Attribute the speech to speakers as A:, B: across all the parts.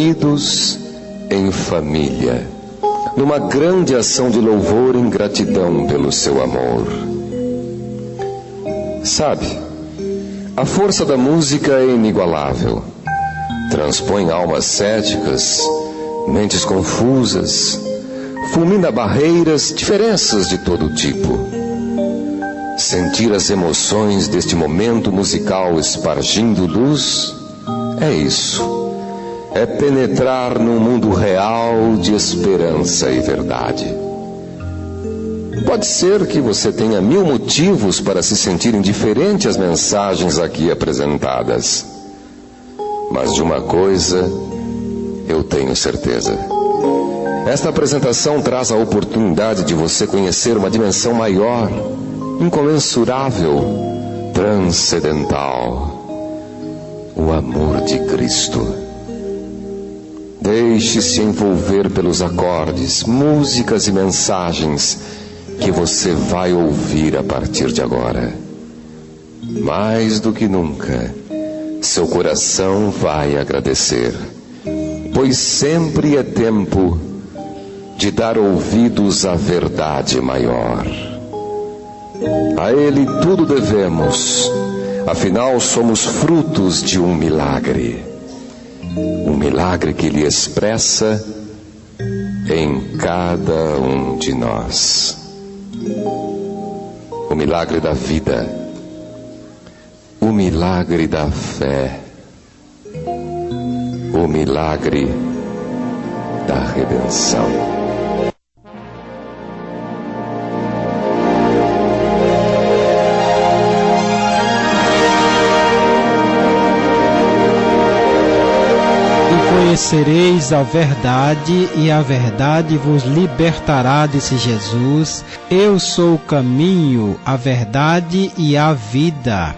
A: reunidos em família, numa grande ação de louvor em gratidão pelo seu amor. Sabe, a força da música é inigualável. Transpõe almas céticas, mentes confusas, fulmina barreiras, diferenças de todo tipo. Sentir as emoções deste momento musical espargindo luz é isso. É penetrar num mundo real de esperança e verdade. Pode ser que você tenha 1000 motivos para se sentir indiferente às mensagens aqui apresentadas. Mas de uma coisa eu tenho certeza. Esta apresentação traz a oportunidade de você conhecer uma dimensão maior, incomensurável, transcendental. O amor de Cristo. Deixe-se envolver pelos acordes, músicas e mensagens que você vai ouvir a partir de agora. Mais do que nunca, seu coração vai agradecer, pois sempre é tempo de dar ouvidos à verdade maior. A Ele tudo devemos, afinal somos frutos de um milagre. Um milagre que Ele expressa em cada um de nós. O milagre da vida, o milagre da fé, o milagre da redenção.
B: Conhecereis a verdade, e a verdade vos libertará, disse Jesus. Eu sou o caminho, a verdade e a vida.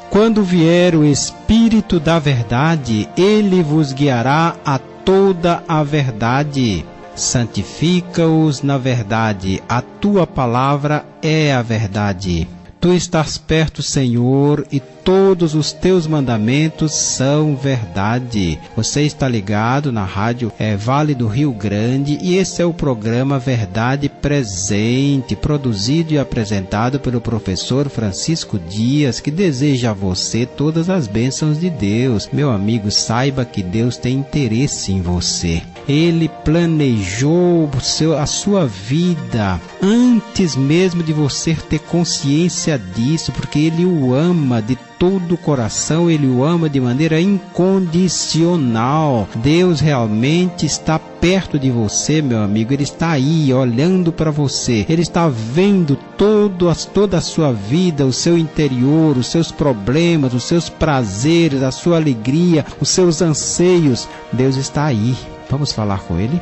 B: Quando vier o Espírito da verdade, ele vos guiará a toda a verdade. Santifica-os na verdade, a tua palavra é a verdade. Tu estás perto, Senhor, e todos os teus mandamentos são verdade. Você está ligado na rádio Vale do Rio Grande, e esse é o programa Verdade Presente, produzido e apresentado pelo professor Francisco Dias, que deseja a você todas as bênçãos de Deus. Meu amigo, saiba que Deus tem interesse em você. Ele planejou a sua vida antes mesmo de você ter consciência disso, porque Ele o ama de todo o coração, Ele o ama de maneira incondicional. Deus realmente está perto de você, meu amigo. Ele está aí olhando para você. Ele está vendo toda a sua vida, o seu interior, os seus problemas, os seus prazeres, a sua alegria, os seus anseios. Deus está aí. Vamos falar com Ele?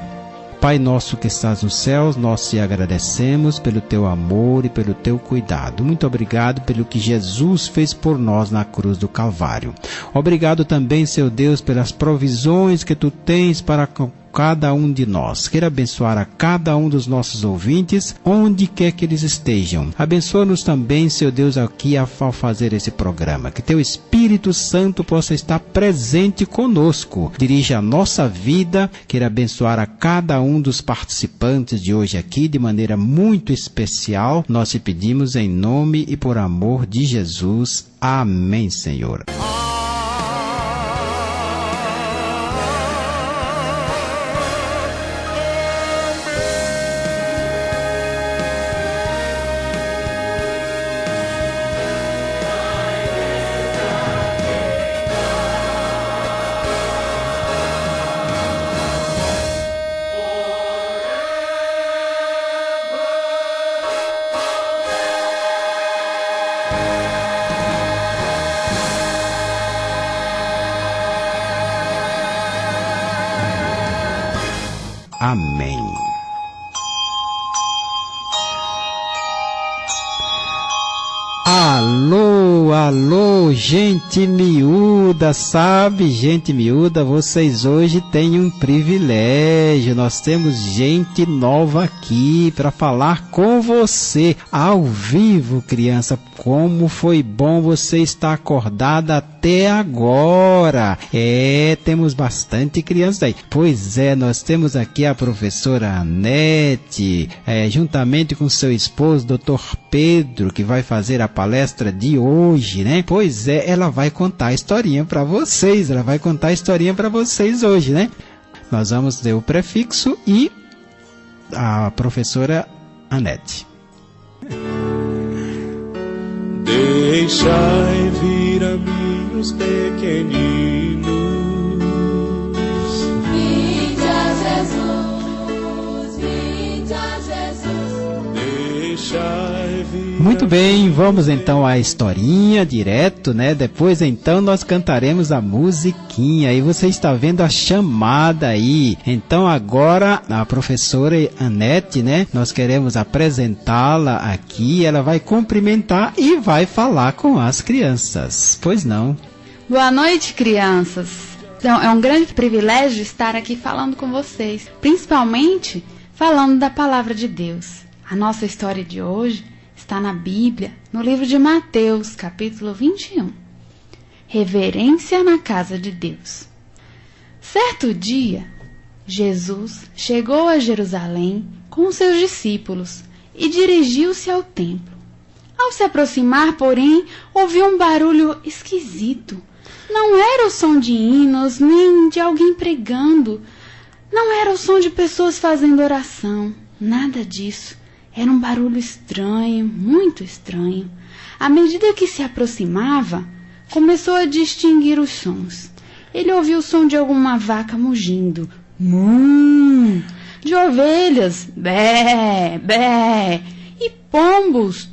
B: Pai nosso que estás nos céus, nós te agradecemos pelo teu amor e pelo teu cuidado. Muito obrigado pelo que Jesus fez por nós na cruz do Calvário. Obrigado também, Senhor Deus, pelas provisões que tu tens para cada um de nós. Queira abençoar a cada um dos nossos ouvintes, onde quer que eles estejam. Abençoa-nos também, Senhor Deus, aqui ao fazer esse programa. Que teu Espírito Santo possa estar presente conosco. Dirija a nossa vida. Queira abençoar a cada um dos participantes de hoje aqui de maneira muito especial. Nós te pedimos em nome e por amor de Jesus. Amém, Senhor. Amém. Alô, alô, gente miúda, sabe, gente miúda, vocês hoje têm um privilégio. Nós temos gente nova aqui para falar com você, ao vivo, criança. como foi bom você estar acordada até agora. Temos bastante crianças aí. Pois é, nós temos aqui a professora Anete, juntamente com seu esposo, Dr. Pedro, que vai fazer a palestra de hoje, né? Pois é, ela vai contar a historinha para vocês. Ela vai contar a historinha para vocês hoje, né? Nós vamos ter o prefixo e a professora Anete.
C: Deixai vir a mim os pequeninos.
D: Vinde a Jesus, vinde a Jesus.
C: Deixai vir.
B: Muito bem, vamos então à historinha direto, né? Depois então nós cantaremos a musiquinha e você está vendo a chamada aí. Então agora a professora Anete, né? Nós queremos apresentá-la aqui, ela vai cumprimentar e vai falar com as crianças. Pois não?
E: Boa noite, crianças. Então, é um grande privilégio estar aqui falando com vocês, principalmente falando da palavra de Deus. A nossa história de hoje está na Bíblia, no livro de Mateus, capítulo 21. Reverência na casa de Deus. Certo dia, Jesus chegou a Jerusalém com seus discípulos e dirigiu-se ao templo. Ao se aproximar, porém, ouviu um barulho esquisito. Não era o som de hinos, nem de alguém pregando. Não era o som de pessoas fazendo oração. Nada disso. Era um barulho estranho, muito estranho. À medida que se aproximava, começou a distinguir os sons. Ele ouviu o som de alguma vaca mugindo. De ovelhas. Bé, bé. E pombos.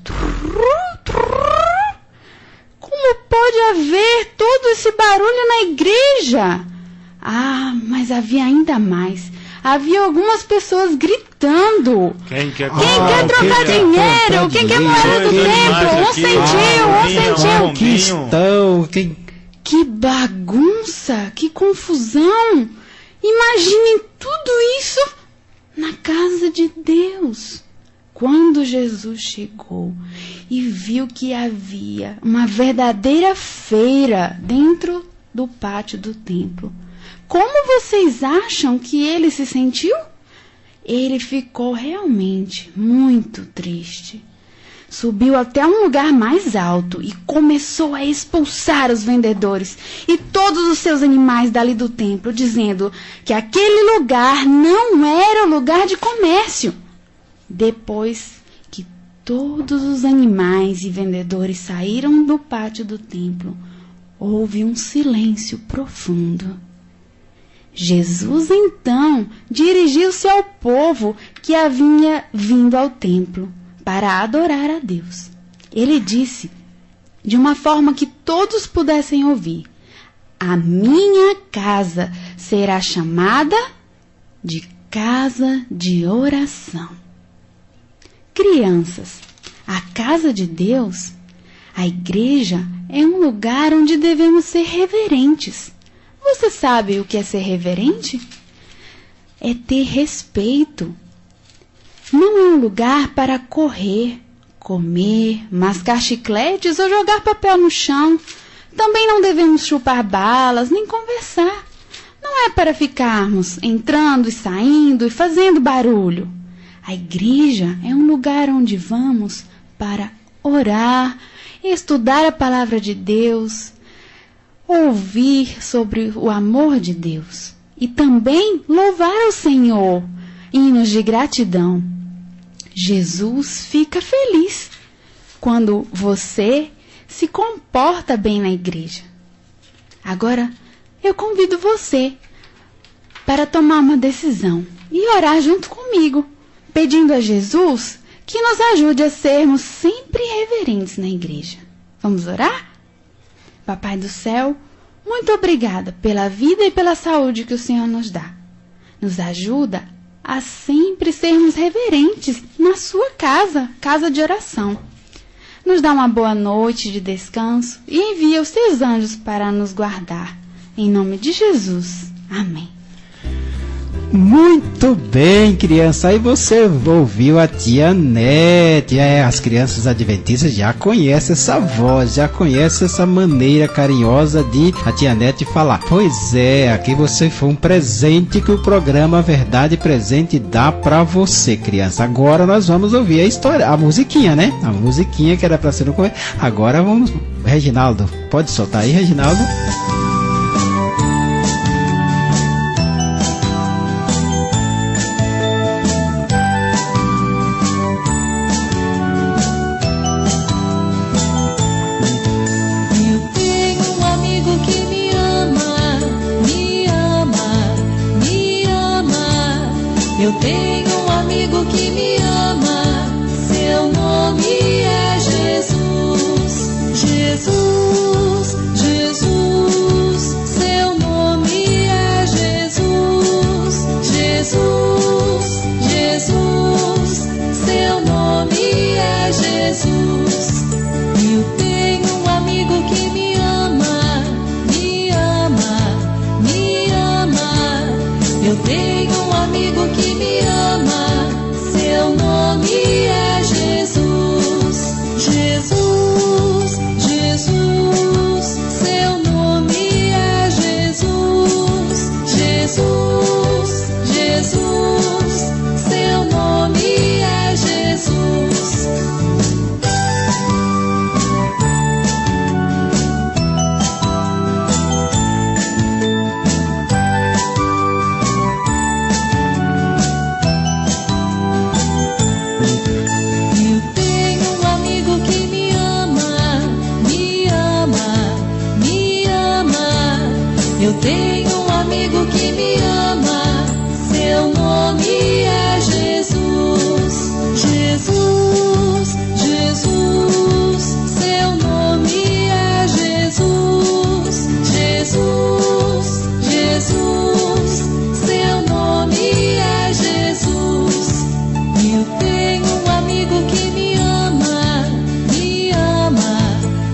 E: Como pode haver todo esse barulho na igreja? Ah, mas havia ainda mais. Havia algumas pessoas gritando.
C: Quem quer
E: trocar dinheiro? Quem quer moeda do templo? Um centil. Que bagunça, que confusão. Imaginem tudo isso na casa de Deus. Quando Jesus chegou e viu que havia uma verdadeira feira dentro do pátio do templo, como vocês acham que ele se sentiu? Ele ficou realmente muito triste. Subiu até um lugar mais alto e começou a expulsar os vendedores e todos os seus animais dali do templo, dizendo que aquele lugar não era lugar de comércio. Depois que todos os animais e vendedores saíram do pátio do templo, houve um silêncio profundo. Jesus, então, dirigiu-se ao povo que havia vindo ao templo para adorar a Deus. Ele disse, de uma forma que todos pudessem ouvir: a minha casa será chamada de casa de oração. Crianças, a casa de Deus, a igreja, é um lugar onde devemos ser reverentes. Você sabe o que é ser reverente? É ter respeito. Não é um lugar para correr, comer, mascar chicletes ou jogar papel no chão. Também não devemos chupar balas nem conversar. Não é para ficarmos entrando e saindo e fazendo barulho. A igreja é um lugar onde vamos para orar, estudar a palavra de Deus, ouvir sobre o amor de Deus e também louvar ao Senhor, hinos de gratidão. Jesus fica feliz quando você se comporta bem na igreja. Agora, eu convido você para tomar uma decisão e orar junto comigo, pedindo a Jesus que nos ajude a sermos sempre reverentes na igreja. Vamos orar? Papai do céu, muito obrigada pela vida e pela saúde que o Senhor nos dá. Nos ajuda a sempre sermos reverentes na sua casa, casa de oração. Nos dá uma boa noite de descanso e envia os seus anjos para nos guardar. Em nome de Jesus. Amém.
B: Muito bem, criança. Aí você ouviu a tia Nete. As crianças adventistas já conhecem essa voz, já conhecem essa maneira carinhosa de a tia Nete falar. Pois é, aqui você foi um presente que o programa Verdade Presente dá pra você, criança. Agora nós vamos ouvir a história, a musiquinha, né? A musiquinha que era pra ser no começo. Agora vamos, Reginaldo, pode soltar aí, Reginaldo?
D: Eu tenho um amigo que me ama, seu nome é Jesus. Jesus, Jesus, seu nome é Jesus. Jesus, Jesus, seu nome é Jesus. Eu tenho um amigo que me ama, me ama, me ama. Eu tenho um amigo que me ama, seu nome é Jesus. Jesus, Jesus, seu nome é Jesus. Jesus, Jesus, seu nome é Jesus. Eu tenho um amigo que me ama, seu nome é Jesus. Jesus, Jesus, seu nome é Jesus. Jesus, Jesus, seu nome é Jesus. Eu tenho um amigo que me ama, me ama,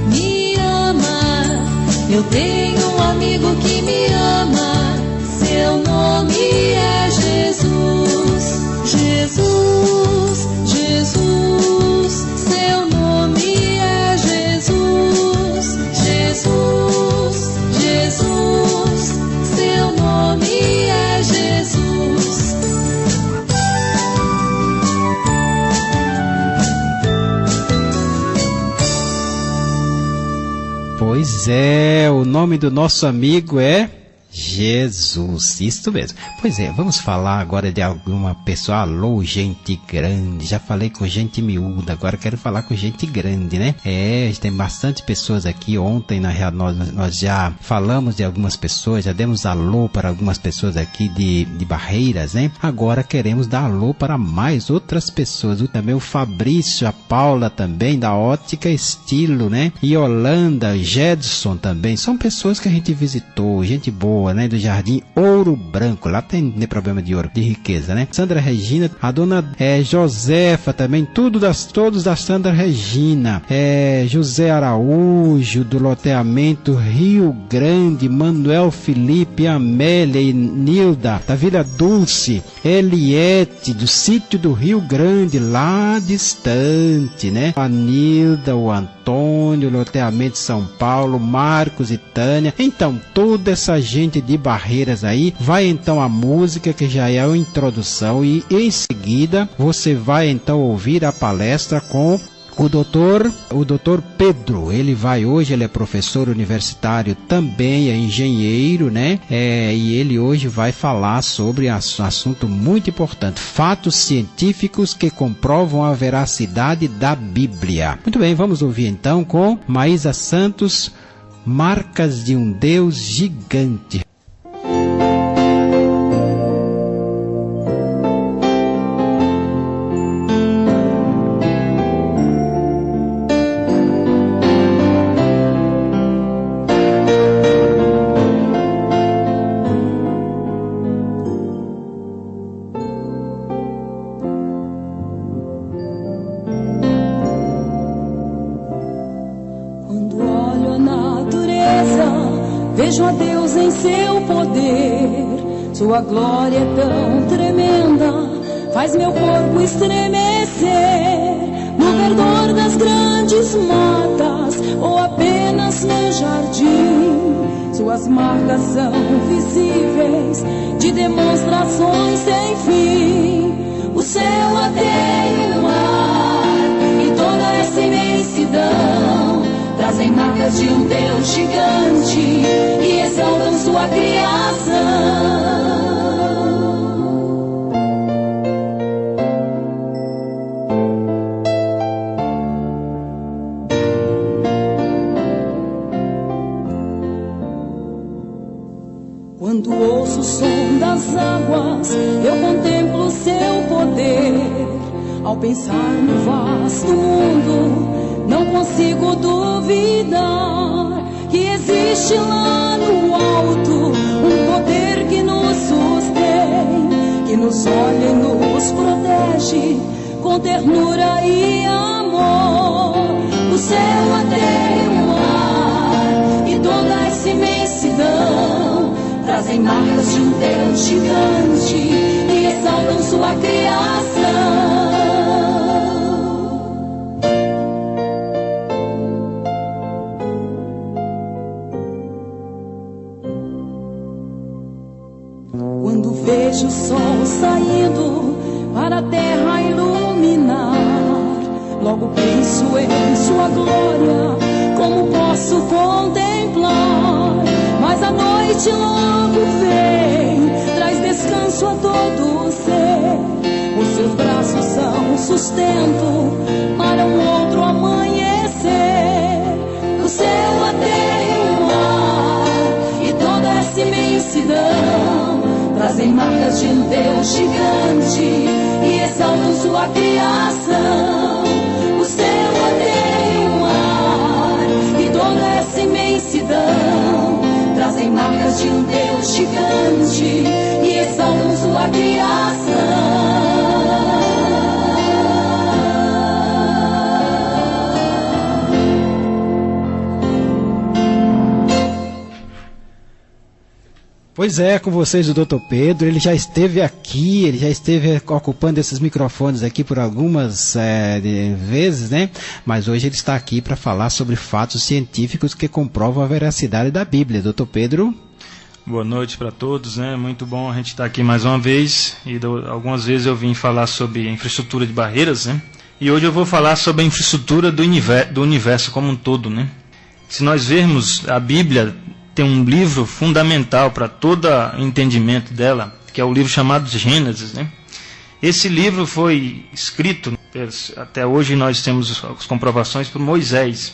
D: me ama. Eu tenho um amigo que me ama, seu nome é Jesus. Jesus, Jesus, seu nome é Jesus. Jesus, Jesus, seu nome é Jesus.
B: Pois é, o nome do nosso amigo é Jesus, isso mesmo. Pois é, vamos falar agora de alguma pessoa. Alô, gente grande. Já falei com gente miúda, agora quero falar com gente grande, né? Tem bastante pessoas aqui. Ontem, na real, nós já falamos de algumas pessoas, já demos alô para algumas pessoas aqui de Barreiras, né? Agora queremos dar alô para mais outras pessoas. Também o Fabrício, a Paula também, da Ótica Estilo, né? E Holanda, Jedson também. São pessoas que a gente visitou, gente boa, né, do Jardim Ouro Branco. Lá tem problema de ouro, de riqueza, né? Sandra Regina, a dona Josefa também, todos da Sandra Regina, José Araújo, do loteamento Rio Grande, Manuel Felipe, Amélia e Nilda, da Vila Dulce, Eliette, do sítio do Rio Grande, lá distante, né? A Nilda, o Antônio, loteamento São Paulo, Marcos e Tânia. Então, toda essa gente de Barreiras aí, vai então a música que já é a introdução e em seguida você vai então ouvir a palestra com o doutor Pedro. Ele vai hoje, ele é professor universitário também, é engenheiro, né? E ele hoje vai falar sobre assunto muito importante, fatos científicos que comprovam a veracidade da Bíblia. Muito bem, vamos ouvir então com Maísa Santos, Marcas de um Deus Gigante.
D: Vejo a Deus em seu Sua glória é tão tremenda, faz meu corpo estremecer. No verdor das grandes matas ou apenas no jardim, suas marcas são visíveis, de demonstrações sem fim. O céu, a terra e o mar e toda essa imensidão trazem marcas de um Deus gigante e exaltam sua criação. Quando ouço o som das águas, eu contemplo seu poder. Ao pensar no vasto mundo, não consigo duvidar que existe lá no alto um poder que nos sustém, que nos olha e nos protege com ternura e amor. O céu, a terra e o mar e toda essa imensidão trazem marcas de um Deus gigante e exaltam sua criação. Quando vejo o sol saindo para a terra iluminar, logo penso em sua glória, como posso contemplar? Mas a noite logo vem, traz descanso a todo ser. Os seus braços são sustento para um outro amanhecer. O céu, a terra e o mar e toda essa imensidão trazem marcas de um Deus gigante e exaltam sua criação. O céu, a terra e o mar e toda essa imensidão trazem marcas de um Deus gigante e exaltam sua criação.
B: Pois é, com vocês o Dr. Pedro, ele já esteve aqui, ele já esteve ocupando esses microfones aqui por algumas vezes, né? Mas hoje ele está aqui para falar sobre fatos científicos que comprovam a veracidade da Bíblia. Dr. Pedro?
F: Boa noite para todos, né? Muito bom a gente estar aqui mais uma vez. E algumas vezes eu vim falar sobre a infraestrutura de barreiras, né? E hoje eu vou falar sobre a infraestrutura do universo como um todo, né? Se nós vermos a Bíblia, tem um livro fundamental para todo entendimento dela, que é o livro chamado Gênesis, né? Esse livro foi escrito, até hoje nós temos as comprovações, por Moisés.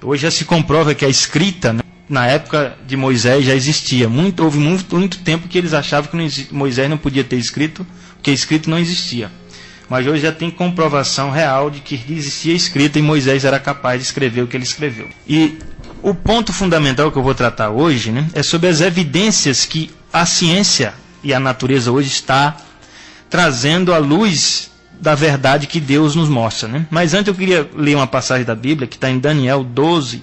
F: Hoje já se comprova que a escrita, né, na época de Moisés já existia. Houve muito tempo que eles achavam que Moisés não podia ter escrito, porque escrito não existia. Mas hoje já tem comprovação real de que existia escrita e Moisés era capaz de escrever o que ele escreveu. E o ponto fundamental que eu vou tratar hoje, né, é sobre as evidências que a ciência e a natureza hoje está trazendo à luz da verdade que Deus nos mostra, né? Mas antes eu queria ler uma passagem da Bíblia que está em Daniel 12,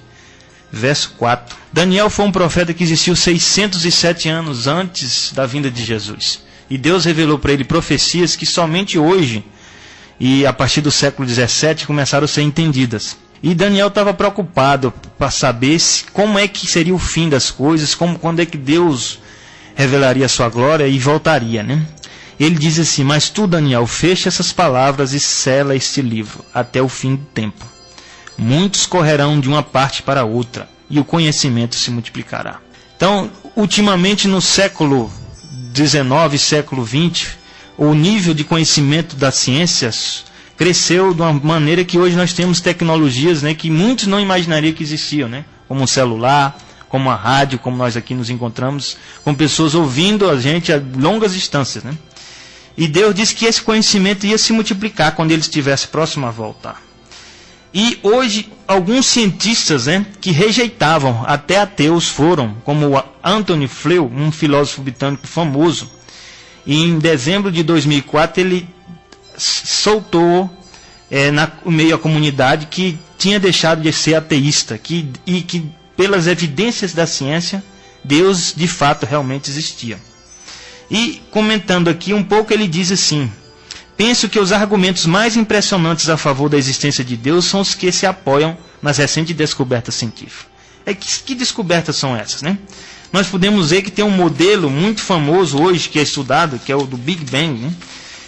F: verso 4. Daniel foi um profeta que existiu 607 anos antes da vinda de Jesus. E Deus revelou para ele profecias que somente hoje, e a partir do século 17, começaram a ser entendidas. E Daniel estava preocupado para saber como é que seria o fim das coisas, quando é que Deus revelaria a sua glória e voltaria, né? Ele diz assim: mas tu, Daniel, fecha essas palavras e sela este livro até o fim do tempo. Muitos correrão de uma parte para outra e o conhecimento se multiplicará. Então, ultimamente no século XIX, século XX, o nível de conhecimento das ciências cresceu de uma maneira que hoje nós temos tecnologias, né, que muitos não imaginariam que existiam, né, como um celular, como a rádio, como nós aqui nos encontramos, com pessoas ouvindo a gente a longas distâncias, né? E Deus disse que esse conhecimento ia se multiplicar quando ele estivesse próximo a voltar. E hoje, alguns cientistas, né, que rejeitavam, até ateus foram, como o Anthony Flew, um filósofo britânico famoso, e em dezembro de 2004 ele soltou no meio da comunidade que tinha deixado de ser ateísta, e que pelas evidências da ciência, Deus de fato realmente existia. E comentando aqui um pouco, ele diz assim: penso que os argumentos mais impressionantes a favor da existência de Deus são os que se apoiam nas recentes descobertas científicas. Que descobertas são essas, né? Nós podemos ver que tem um modelo muito famoso hoje que é estudado, que é o do Big Bang, né?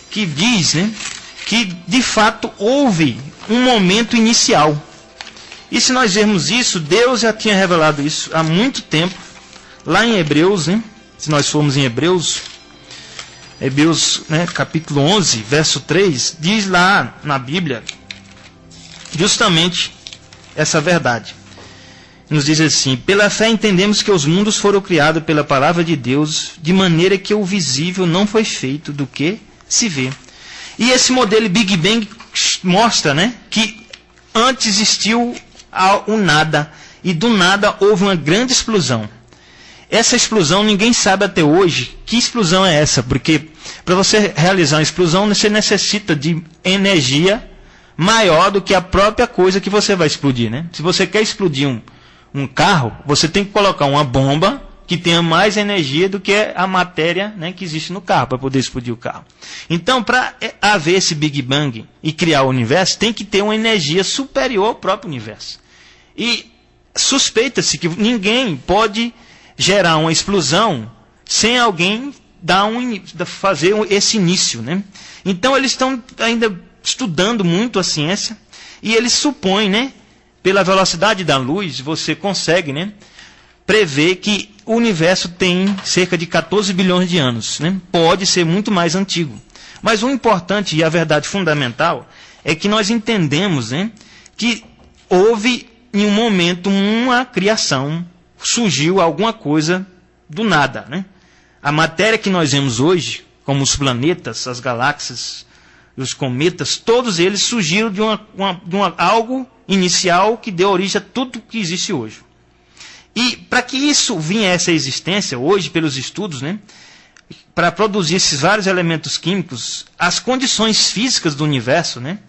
F: Que diz, né, que de fato houve um momento inicial. E se nós vermos isso, Deus já tinha revelado isso há muito tempo, lá em Hebreus, né? Se nós formos em Hebreus, né, capítulo 11, verso 3, diz lá na Bíblia justamente essa verdade. Nos diz assim: pela fé entendemos que os mundos foram criados pela palavra de Deus, de maneira que o visível não foi feito do que se vê. E esse modelo Big Bang mostra, né, que antes existiu o nada, e do nada houve uma grande explosão. Essa explosão ninguém sabe até hoje que explosão é essa, porque para você realizar uma explosão você necessita de energia maior do que a própria coisa que você vai explodir, né? Se você quer explodir um carro, você tem que colocar uma bomba que tenha mais energia do que a matéria, né, que existe no carro, para poder explodir o carro. Então, para haver esse Big Bang e criar o universo, tem que ter uma energia superior ao próprio universo. E suspeita-se que ninguém pode gerar uma explosão sem alguém fazer esse início, né? Então eles estão ainda estudando muito a ciência e eles supõem, né, pela velocidade da luz, você consegue, né, prever que o universo tem cerca de 14 bilhões de anos, né? Pode ser muito mais antigo. Mas o importante e a verdade fundamental é que nós entendemos, né, que houve em um momento uma criação, surgiu alguma coisa do nada, né? A matéria que nós vemos hoje, como os planetas, as galáxias, os cometas, todos eles surgiram de algo inicial que deu origem a tudo que existe hoje. E para que isso viesse à existência hoje, pelos estudos, né, para produzir esses vários elementos químicos, as condições físicas do universo, né,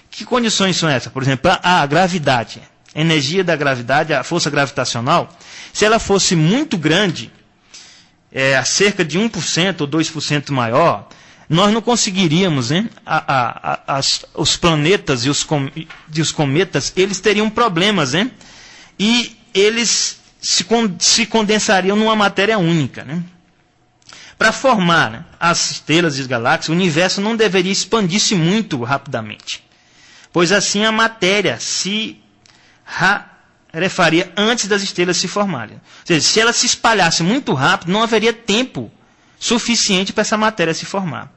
F: que condições são essas? Por exemplo, a gravidade. A energia da gravidade, a força gravitacional, se ela fosse muito grande, cerca de 1% ou 2% maior, nós não conseguiríamos, né, os planetas e os cometas, eles teriam problemas, né, e eles se condensariam numa matéria única, né. Para formar, né, as estrelas e as galáxias, o universo não deveria expandir-se muito rapidamente, pois assim a matéria se rarefaria antes das estrelas se formarem. Ou seja, se ela se espalhasse muito rápido, não haveria tempo suficiente para essa matéria se formar.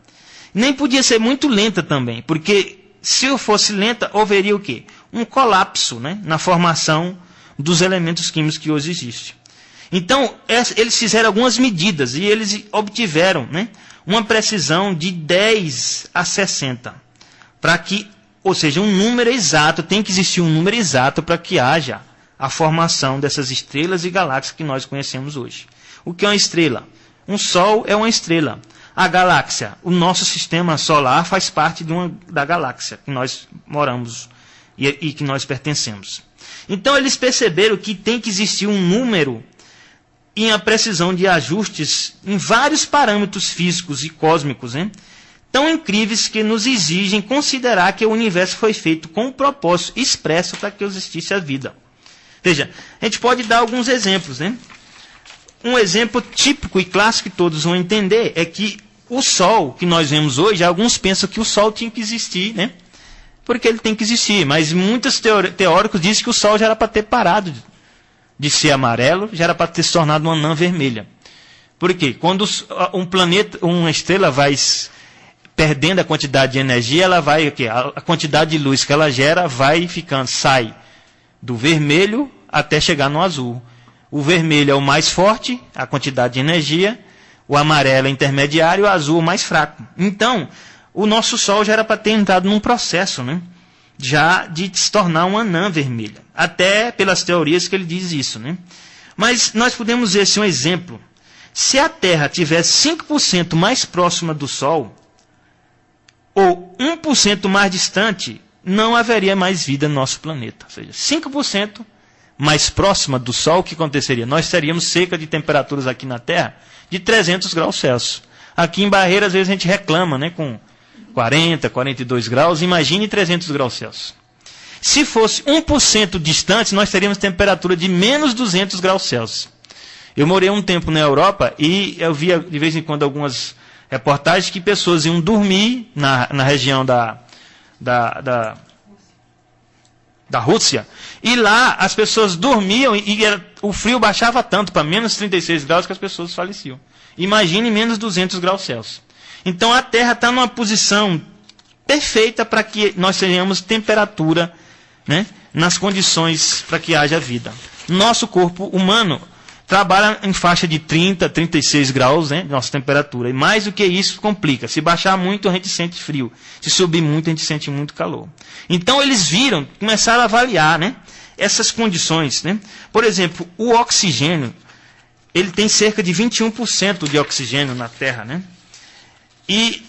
F: Nem podia ser muito lenta também, porque se fosse lenta, haveria o quê? Um colapso, né, na formação dos elementos químicos que hoje existem. Então, eles fizeram algumas medidas e eles obtiveram, né, uma precisão de 10 a 60, para que, ou seja, um número exato, tem que existir um número exato para que haja a formação dessas estrelas e galáxias que nós conhecemos hoje. O que é uma estrela? Um Sol é uma estrela. A galáxia, o nosso sistema solar faz parte da galáxia que nós moramos e que nós pertencemos. Então eles perceberam que tem que existir um número e a precisão de ajustes em vários parâmetros físicos e cósmicos, né, tão incríveis que nos exigem considerar que o universo foi feito com um propósito expresso para que existisse a vida. Veja, a gente pode dar alguns exemplos, né? Um exemplo típico e clássico que todos vão entender é que o Sol que nós vemos hoje, alguns pensam que o Sol tinha que existir, né? Porque ele tem que existir, mas muitos teóricos dizem que o Sol já era para ter parado de ser amarelo, já era para ter se tornado uma anã vermelha. Por quê? Quando uma estrela vai perdendo a quantidade de energia, ela vai, o quê? A quantidade de luz que ela gera vai ficando, sai do vermelho até chegar no azul. O vermelho é o mais forte, a quantidade de energia, o amarelo é intermediário e o azul é o mais fraco. Então, o nosso Sol já era para ter entrado num processo, né, já de se tornar uma anã vermelha. Até pelas teorias que ele diz isso, né? Mas nós podemos ver assim, um exemplo. Se a Terra tivesse 5% mais próxima do Sol, ou 1% mais distante, não haveria mais vida no nosso planeta. Ou seja, 5% mais próxima do Sol, o que aconteceria? Nós teríamos cerca de temperaturas aqui na Terra de 300 graus Celsius. Aqui em Barreira, às vezes a gente reclama, né, com 40, 42 graus, imagine 300 graus Celsius. Se fosse 1% distante, nós teríamos temperatura de menos 200 graus Celsius. Eu morei um tempo na Europa e eu via de vez em quando algumas reportagens que pessoas iam dormir na região da Rússia, e lá as pessoas dormiam e o frio baixava tanto para menos 36 graus que as pessoas faleciam. Imagine menos 200 graus Celsius. Então a Terra está numa posição perfeita para que nós tenhamos temperatura, né, nas condições para que haja vida. Nosso corpo humano trabalha em faixa de 30, 36 graus, né, nossa temperatura. E mais do que isso, complica. Se baixar muito, a gente sente frio. Se subir muito, a gente sente muito calor. Então, eles começaram a avaliar, né, essas condições. Né? Por exemplo, o oxigênio, ele tem cerca de 21% de oxigênio na Terra, né? E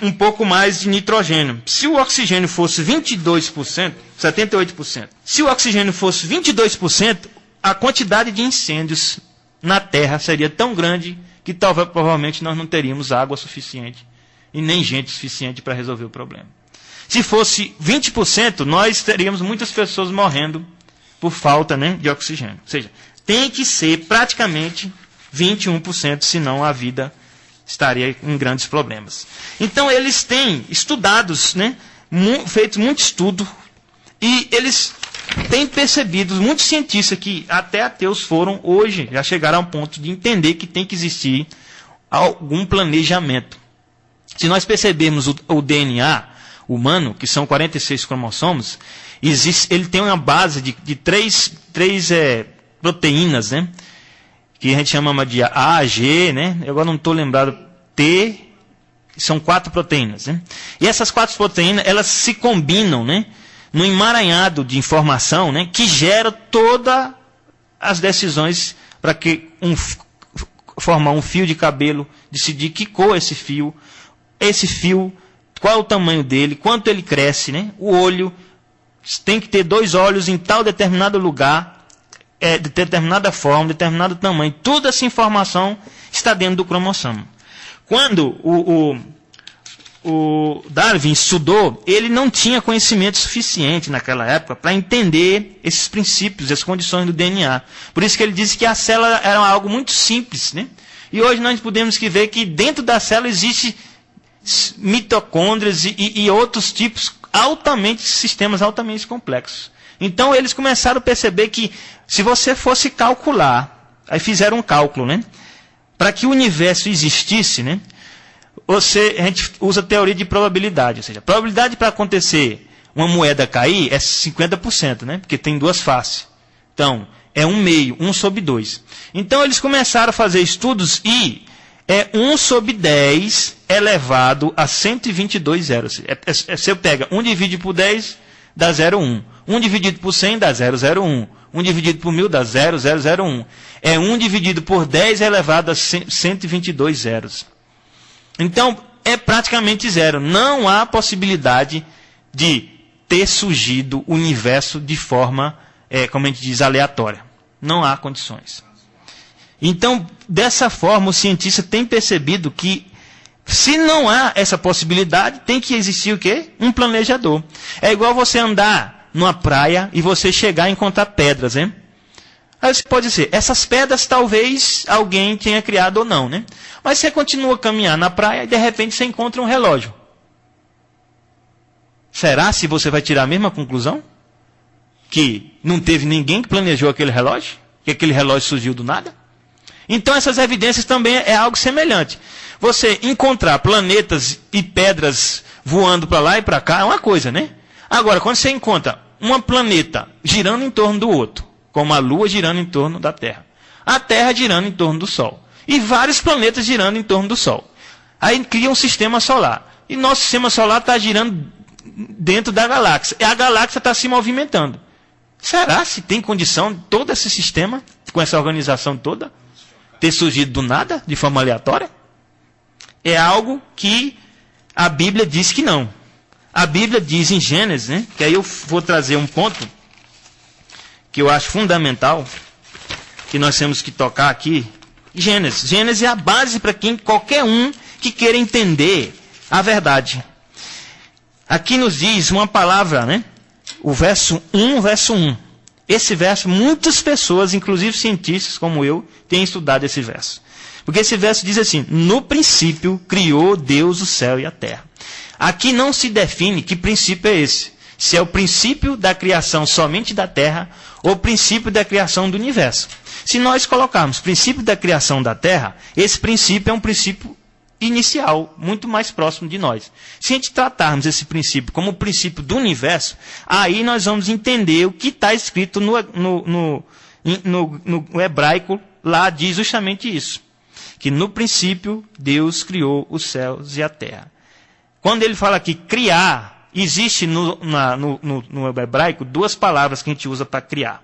F: um pouco mais de nitrogênio. Se o oxigênio fosse 22%, 78%, se o oxigênio fosse 22%, a quantidade de incêndios na Terra seria tão grande que provavelmente nós não teríamos água suficiente e nem gente suficiente para resolver o problema. Se fosse 20%, nós teríamos muitas pessoas morrendo por falta, né, de oxigênio. Ou seja, tem que ser praticamente 21%, senão a vida estaria em grandes problemas. Então, eles têm estudados, né, feito muito estudo, e eles têm percebido, muitos cientistas que até ateus foram hoje, já chegaram ao ponto de entender que tem que existir algum planejamento. Se nós percebermos o DNA humano, que são 46 cromossomos, ele tem uma base de três proteínas, né? Que a gente chama de A, G, né? Eu agora não estou lembrado, T, são 4 proteínas, né? E essas 4 proteínas, elas se combinam, né, no emaranhado de informação, né, que gera todas as decisões para que formar um fio de cabelo, decidir que cor é esse fio, qual é o tamanho dele, quanto ele cresce, né? O olho tem que ter 2 olhos em tal determinado lugar, de determinada forma, determinado tamanho. Toda essa informação está dentro do cromossomo. Quando o Darwin estudou, ele não tinha conhecimento suficiente naquela época para entender esses princípios, as condições do DNA. Por isso que ele disse que a célula era algo muito simples, né? E hoje nós podemos ver que dentro da célula existe mitocôndrias e outros tipos sistemas altamente complexos. Então eles começaram a perceber que se você fosse calcular, aí fizeram um cálculo, né? Para que o universo existisse, né? A gente usa a teoria de probabilidade, ou seja, a probabilidade para acontecer uma moeda cair é 50%, né? Porque tem 2 faces. Então, é 1/2 Então eles começaram a fazer estudos e é 1/10 elevado a 122 zeros. Você pega 1 dividido por 10, dá 0,1. 1 dividido por 100 dá 0,01. 1 dividido por 1000 dá 0,001. É 1 dividido por 10 elevado a 122 zeros. Então, é praticamente zero. Não há possibilidade de ter surgido o universo de forma, como a gente diz, aleatória. Não há condições. Então, dessa forma, o cientista tem percebido que, se não há essa possibilidade, tem que existir o quê? Um planejador. É igual você andar numa praia e você chegar e encontrar pedras, né? Aí você pode dizer, essas pedras talvez alguém tenha criado ou não, né? Mas você continua a caminhar na praia e de repente você encontra um relógio. Será se você vai tirar a mesma conclusão? Que não teve ninguém que planejou aquele relógio? Que aquele relógio surgiu do nada? Então essas evidências também é algo semelhante. Você encontrar planetas e pedras voando para lá e para cá é uma coisa, né? Agora, quando você encontra um planeta girando em torno do outro, como a Lua girando em torno da Terra, a Terra girando em torno do Sol, e vários planetas girando em torno do Sol, aí cria um sistema solar. E nosso sistema solar está girando dentro da galáxia. E a galáxia está se movimentando. Será se tem condição de todo esse sistema, com essa organização toda, ter surgido do nada, de forma aleatória? É algo que a Bíblia diz que não. A Bíblia diz em Gênesis, né, que aí eu vou trazer um ponto que eu acho fundamental, que nós temos que tocar aqui. Gênesis. Gênesis é a base para quem qualquer um que queira entender a verdade. Aqui nos diz uma palavra, né? O verso 1. Esse verso, muitas pessoas, inclusive cientistas como eu, têm estudado esse verso. Porque esse verso diz assim: no princípio criou Deus o céu e a terra. Aqui não se define que princípio é esse. Se é o princípio da criação somente da terra ou o princípio da criação do universo. Se nós colocarmos princípio da criação da terra, esse princípio é um princípio inicial, muito mais próximo de nós. Se a gente tratarmos esse princípio como o princípio do universo, aí nós vamos entender o que está escrito no hebraico, lá diz justamente isso. Que no princípio Deus criou os céus e a terra. Quando ele fala aqui criar, existe no hebraico duas palavras que a gente usa para criar.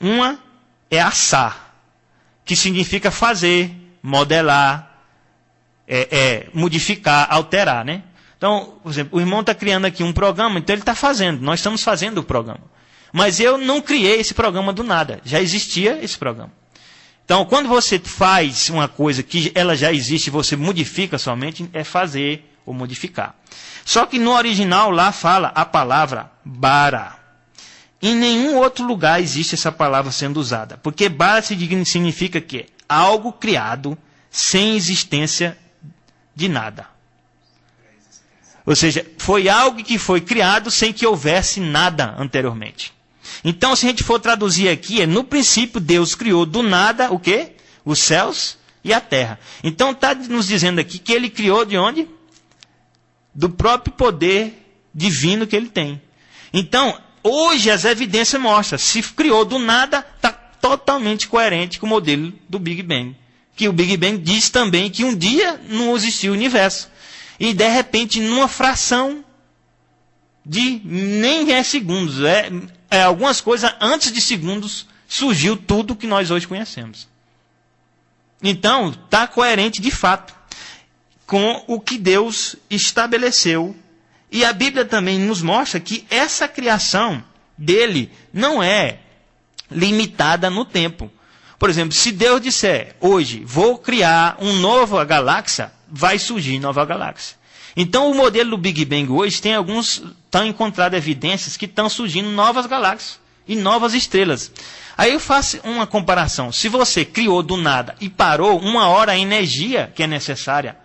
F: Uma é assar, que significa fazer, modelar, modificar, alterar, né? Então, por exemplo, o irmão está criando aqui um programa, então ele está fazendo, nós estamos fazendo o programa. Mas eu não criei esse programa do nada, já existia esse programa. Então, quando você faz uma coisa que ela já existe e você modifica somente, é fazer ou modificar. Só que no original lá fala a palavra bara. Em nenhum outro lugar existe essa palavra sendo usada. Porque bara significa que algo criado sem existência de nada. Ou seja, foi algo que foi criado sem que houvesse nada anteriormente. Então, se a gente for traduzir aqui, no princípio Deus criou do nada o quê? Os céus e a terra. Então, está nos dizendo aqui que ele criou de onde? Do próprio poder divino que ele tem. Então, hoje as evidências mostram, se criou do nada, está totalmente coerente com o modelo do Big Bang. Que o Big Bang diz também que um dia não existia o universo. E de repente, numa fração de nem segundos, algumas coisas antes de segundos, surgiu tudo que nós hoje conhecemos. Então, está coerente de fato com o que Deus estabeleceu. E a Bíblia também nos mostra que essa criação dele não é limitada no tempo. Por exemplo, se Deus disser, hoje, vou criar uma nova galáxia, vai surgir nova galáxia. Então, o modelo do Big Bang hoje tem estão encontrando evidências que estão surgindo novas galáxias e novas estrelas. Aí eu faço uma comparação. Se você criou do nada e parou, uma hora a energia que é necessária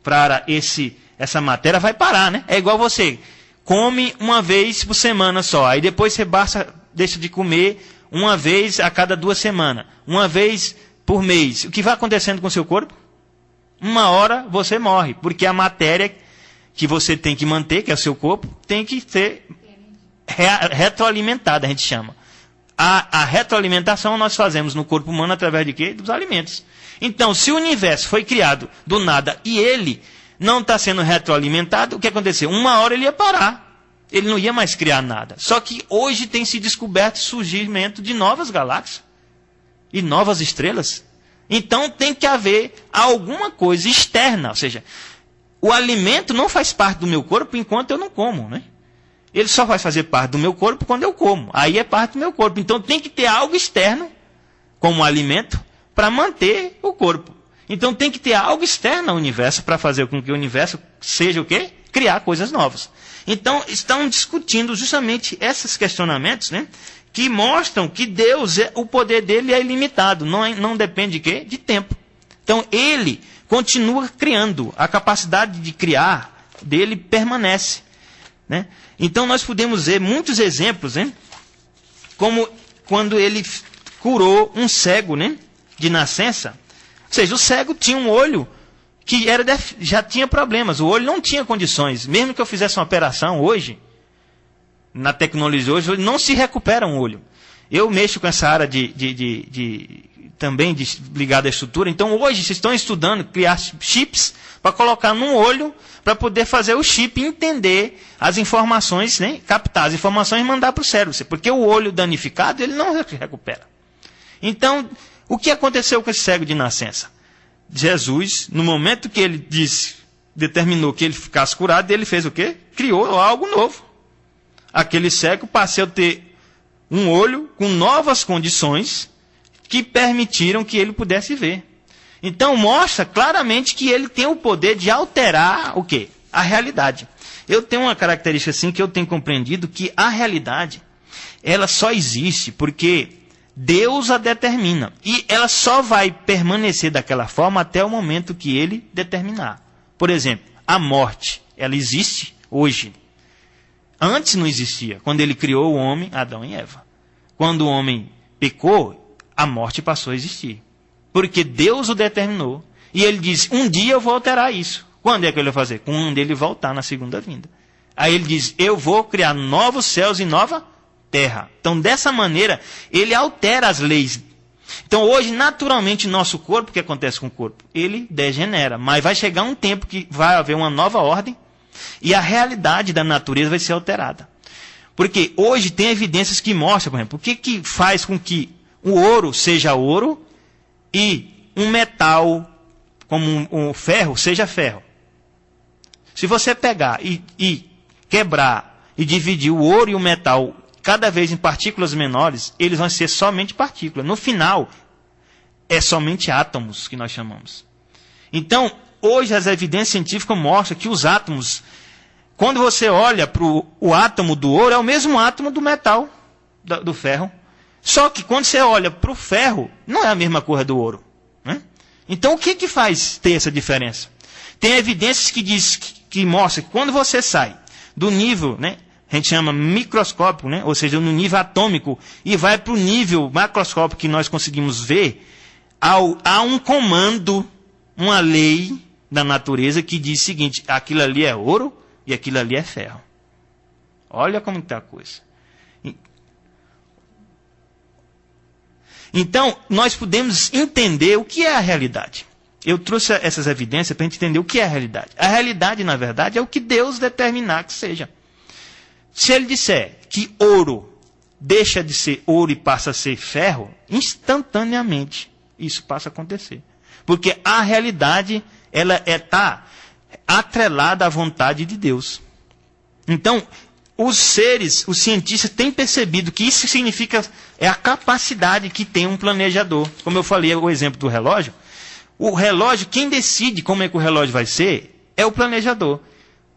F: para essa matéria vai parar, né? É igual você come uma vez por semana só, aí depois você deixa de comer uma vez a cada 2 semanas, uma vez por mês. O que vai acontecendo com o seu corpo? Uma hora você morre, porque a matéria que você tem que manter, que é o seu corpo, tem que ser retroalimentada, a gente chama. A retroalimentação nós fazemos no corpo humano através de quê? Dos alimentos. Então, se o universo foi criado do nada e ele não está sendo retroalimentado, o que aconteceu? Uma hora ele ia parar. Ele não ia mais criar nada. Só que hoje tem se descoberto o surgimento de novas galáxias e novas estrelas. Então tem que haver alguma coisa externa. Ou seja, o alimento não faz parte do meu corpo enquanto eu não como, né? Ele só vai fazer parte do meu corpo quando eu como. Aí é parte do meu corpo. Então tem que ter algo externo, como alimento, para manter o corpo. Então tem que ter algo externo ao universo para fazer com que o universo seja o quê? Criar coisas novas. Então estão discutindo justamente esses questionamentos, né? Que mostram que Deus, o poder dele é ilimitado. Não depende de quê? De tempo. Então ele continua criando. A capacidade de criar dele permanece, né? Então nós podemos ver muitos exemplos, né? Como quando ele curou um cego, né? De nascença. Ou seja, o cego tinha um olho que já tinha problemas. O olho não tinha condições. Mesmo que eu fizesse uma operação hoje, na tecnologia hoje, não se recupera um olho. Eu mexo com essa área também ligada à estrutura. Então hoje vocês estão estudando criar chips para colocar num olho para poder fazer o chip entender as informações, né? Captar as informações e mandar para o cérebro. Porque o olho danificado ele não se recupera. Então, o que aconteceu com esse cego de nascença? Jesus, no momento que ele determinou que ele ficasse curado, ele fez o quê? Criou algo novo. Aquele cego passou a ter um olho com novas condições que permitiram que ele pudesse ver. Então mostra claramente que ele tem o poder de alterar o quê? A realidade. Eu tenho uma característica assim que eu tenho compreendido, que a realidade, ela só existe porque Deus a determina. E ela só vai permanecer daquela forma até o momento que ele determinar. Por exemplo, a morte, ela existe hoje. Antes não existia, quando ele criou o homem, Adão e Eva. Quando o homem pecou, a morte passou a existir. Porque Deus o determinou. E ele disse, um dia eu vou alterar isso. Quando é que ele vai fazer? Quando ele voltar na segunda vinda. Aí ele diz, eu vou criar novos céus e nova terra. Então, dessa maneira, ele altera as leis. Então, hoje, naturalmente, nosso corpo, o que acontece com o corpo? Ele degenera. Mas vai chegar um tempo que vai haver uma nova ordem e a realidade da natureza vai ser alterada. Porque hoje tem evidências que mostram, por exemplo, o que faz com que o ouro seja ouro e um metal, como um ferro, seja ferro. Se você pegar e quebrar e dividir o ouro e o metal cada vez em partículas menores, eles vão ser somente partículas. No final, é somente átomos que nós chamamos. Então, hoje as evidências científicas mostram que os átomos, quando você olha para o átomo do ouro, é o mesmo átomo do metal, do ferro. Só que quando você olha para o ferro, não é a mesma cor do ouro. Né? Então, o que faz ter essa diferença? Tem evidências que mostram que quando você sai do nível, né, a gente chama microscópico, né, ou seja, no nível atômico, e vai para o nível macroscópico que nós conseguimos ver, há um comando, uma lei da natureza que diz o seguinte, aquilo ali é ouro e aquilo ali é ferro. Olha como está a coisa. Então, nós podemos entender o que é a realidade. Eu trouxe essas evidências para a gente entender o que é a realidade. A realidade, na verdade, é o que Deus determinar que seja. Se ele disser que ouro deixa de ser ouro e passa a ser ferro, instantaneamente isso passa a acontecer. Porque a realidade, ela está atrelada à vontade de Deus. Então, os cientistas têm percebido que isso significa, é a capacidade que tem um planejador. Como eu falei, o exemplo do relógio. O relógio, quem decide como é que o relógio vai ser, é o planejador.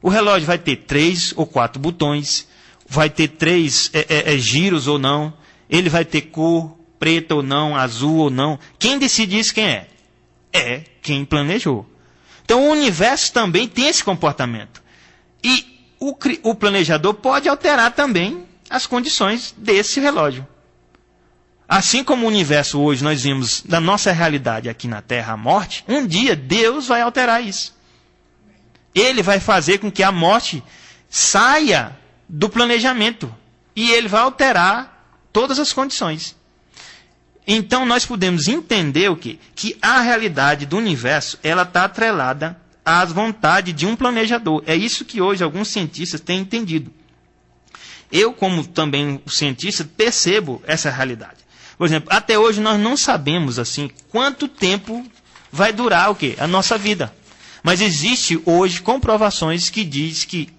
F: O relógio vai ter 3 ou 4 botões, vai ter 3 giros ou não, ele vai ter cor preta ou não, azul ou não. Quem decide isso quem é? É quem planejou. Então o universo também tem esse comportamento. E o planejador pode alterar também as condições desse relógio. Assim como o universo hoje nós vimos da nossa realidade aqui na Terra, a morte, um dia Deus vai alterar isso. Ele vai fazer com que a morte saia do planejamento. E ele vai alterar todas as condições. Então nós podemos entender o quê? Que a realidade do universo ela está atrelada às vontades de um planejador. É isso que hoje alguns cientistas têm entendido. Eu, como também cientista, percebo essa realidade. Por exemplo, até hoje nós não sabemos assim quanto tempo vai durar o quê? A nossa vida. Mas existe hoje comprovações que diz que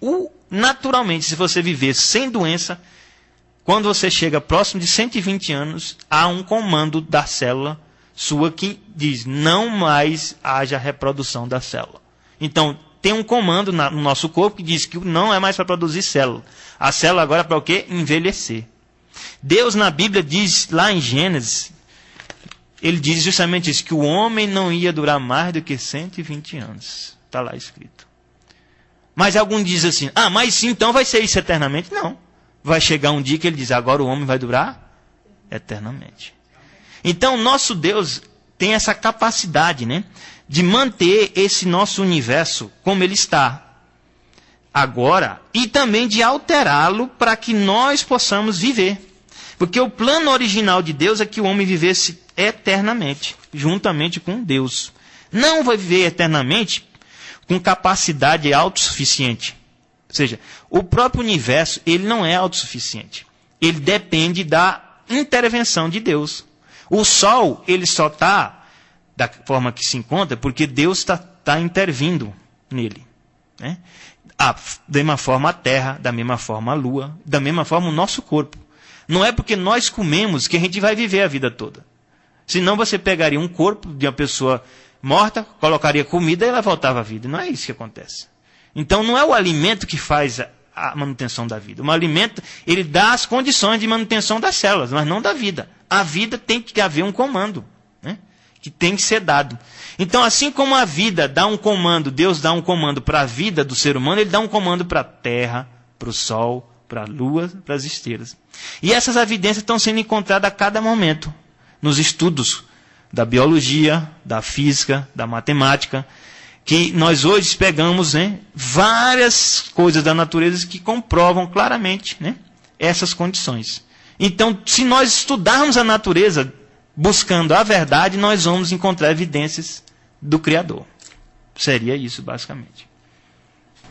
F: naturalmente, se você viver sem doença, quando você chega próximo de 120 anos, há um comando da célula sua que diz não mais haja reprodução da célula. Então, tem um comando no nosso corpo que diz que não é mais para produzir célula. A célula agora é para o quê? Envelhecer. Deus na Bíblia diz, lá em Gênesis, ele diz justamente isso, que o homem não ia durar mais do que 120 anos. Está lá escrito. Mas algum diz assim, mas sim, então vai ser isso eternamente? Não. Vai chegar um dia que ele diz, agora o homem vai durar eternamente. Então, nosso Deus tem essa capacidade, né, de manter esse nosso universo como ele está agora e também de alterá-lo para que nós possamos viver. Porque o plano original de Deus é que o homem vivesse eternamente, juntamente com Deus. Não vai viver eternamente com capacidade autossuficiente. Ou seja, o próprio universo ele não é autossuficiente. Ele depende da intervenção de Deus. O Sol ele só está da forma que se encontra porque Deus está intervindo nele. Né? Da mesma forma a Terra, da mesma forma a Lua, da mesma forma o nosso corpo. Não é porque nós comemos que a gente vai viver a vida toda. Senão você pegaria um corpo de uma pessoa morta, colocaria comida e ela voltava à vida. Não é isso que acontece. Então não é o alimento que faz a manutenção da vida. O alimento, ele dá as condições de manutenção das células, mas não da vida. A vida tem que haver um comando, né? Que tem que ser dado. Então, assim como a vida dá um comando, Deus dá um comando para a vida do ser humano, ele dá um comando para a terra, para o sol, para a lua, para as estrelas. E essas evidências estão sendo encontradas a cada momento, nos estudos da biologia, da física, da matemática, que nós hoje pegamos, né, várias coisas da natureza que comprovam claramente, né, essas condições. Então, se nós estudarmos a natureza buscando a verdade, nós vamos encontrar evidências do Criador. Seria isso, basicamente.